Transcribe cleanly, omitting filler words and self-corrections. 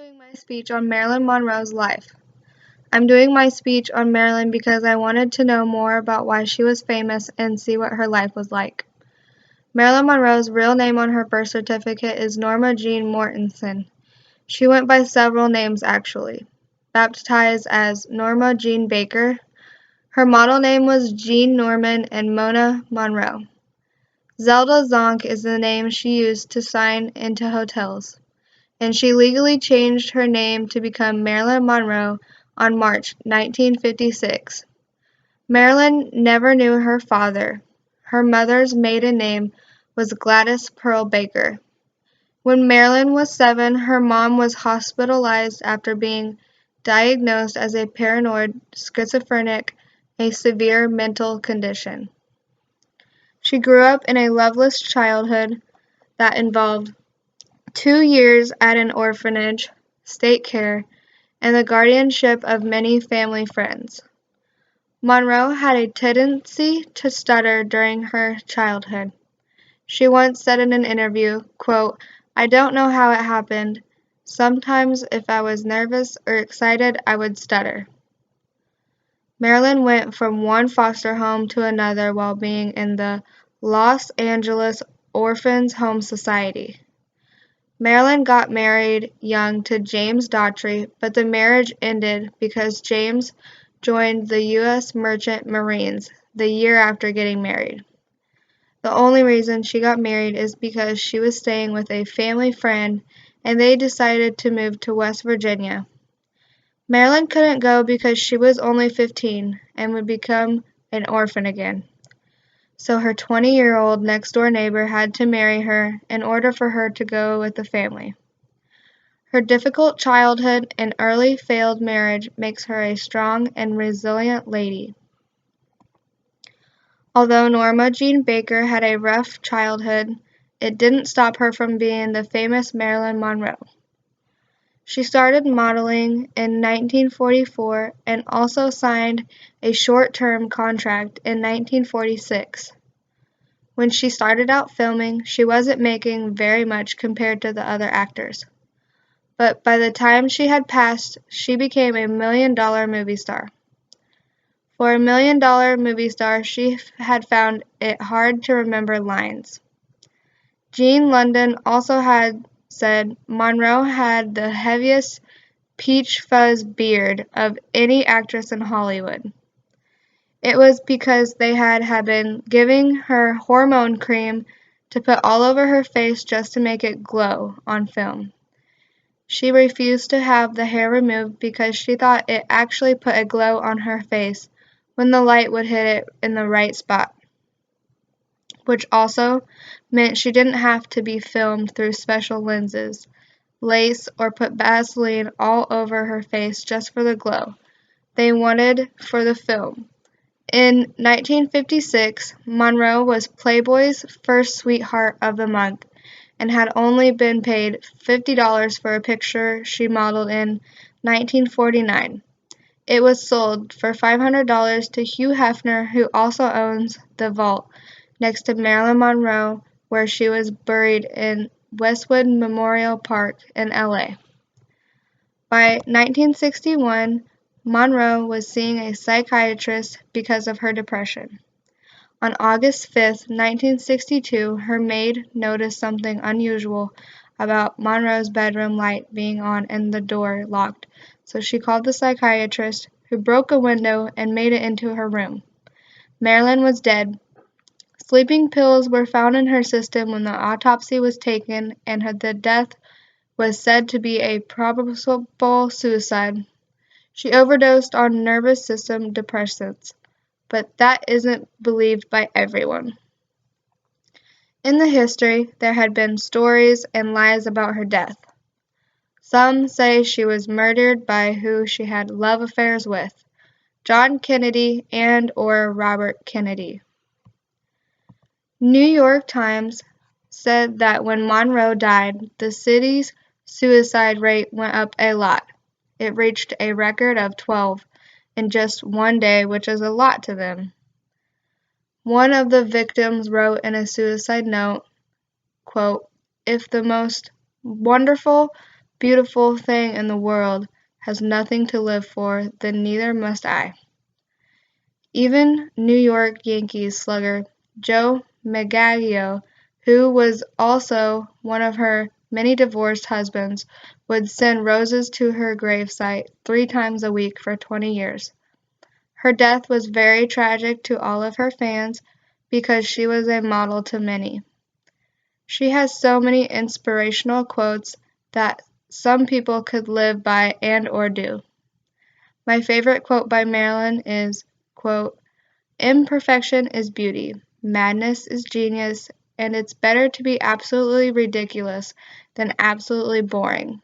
doing my speech on Marilyn Monroe's life. I'm doing my speech on Marilyn because I wanted to know more about why she was famous and see what her life was like. Marilyn Monroe's real name on her birth certificate is Norma Jean Mortensen. She went by several names actually. Baptized as Norma Jean Baker, her model name was Jean Norman and Mona Monroe. Zelda Zonk is the name she used to sign into hotels, and she legally changed her name to become Marilyn Monroe on March 1956. Marilyn never knew her father. Her mother's maiden name was Gladys Pearl Baker. When Marilyn was 7, her mom was hospitalized after being diagnosed as a paranoid schizophrenic, a severe mental condition. She grew up in a loveless childhood that involved 2 years at an orphanage, state care, and the guardianship of many family friends. Monroe had a tendency to stutter during her childhood. She once said in an interview, quote, "I don't know how it happened. Sometimes if I was nervous or excited, I would stutter." Marilyn went from one foster home to another while being in the Los Angeles Orphans Home Society. Marilyn got married young to James Daughtry, but the marriage ended because James joined the U.S. Merchant Marines the year after getting married. The only reason she got married is because she was staying with a family friend and they decided to move to West Virginia. Marilyn couldn't go because she was only 15 and would become an orphan again. So her 20-year-old next-door neighbor had to marry her in order for her to go with the family. Her difficult childhood and early failed marriage makes her a strong and resilient lady. Although Norma Jean Baker had a rough childhood, it didn't stop her from being the famous Marilyn Monroe. She started modeling in 1944 and also signed a short-term contract in 1946. When she started out filming, she wasn't making very much compared to the other actors. But by the time she had passed, she became a $1 million movie star. For a $1 million movie star, she had found it hard to remember lines. Jean London also had said Monroe had the heaviest peach fuzz beard of any actress in Hollywood. It was because they had been giving her hormone cream to put all over her face just to make it glow on film. She refused to have the hair removed because she thought it actually put a glow on her face when the light would hit it in the right spot, which also meant she didn't have to be filmed through special lenses, lace, or put Vaseline all over her face just for the glow they wanted for the film. In 1956, Monroe was Playboy's first sweetheart of the month and had only been paid $50 for a picture she modeled in 1949. It was sold for $500 to Hugh Hefner, who also owns the vault next to Marilyn Monroe, where she was buried in Westwood Memorial Park in LA. By 1961, Monroe was seeing a psychiatrist because of her depression. On August 5, 1962, her maid noticed something unusual about Monroe's bedroom light being on and the door locked, so she called the psychiatrist, who broke a window and made it into her room. Marilyn was dead. Sleeping pills were found in her system when the autopsy was taken, and the death was said to be a probable suicide. She overdosed on nervous system depressants, but that isn't believed by everyone. In the history, there had been stories and lies about her death. Some say she was murdered by who she had love affairs with, John Kennedy and or Robert Kennedy. New York Times said that when Monroe died, the city's suicide rate went up a lot. It reached a record of 12 in just one day, which is a lot to them. One of the victims wrote in a suicide note, quote, "If the most wonderful, beautiful thing in the world has nothing to live for, then neither must I." Even New York Yankees slugger Joe Maggio, who was also one of her many divorced husbands, would send roses to her gravesite 3 times a week for 20 years. Her death was very tragic to all of her fans because she was a model to many. She has so many inspirational quotes that some people could live by and/or do. My favorite quote by Marilyn is, quote, "Imperfection is beauty, madness is genius, and it's better to be absolutely ridiculous than absolutely boring."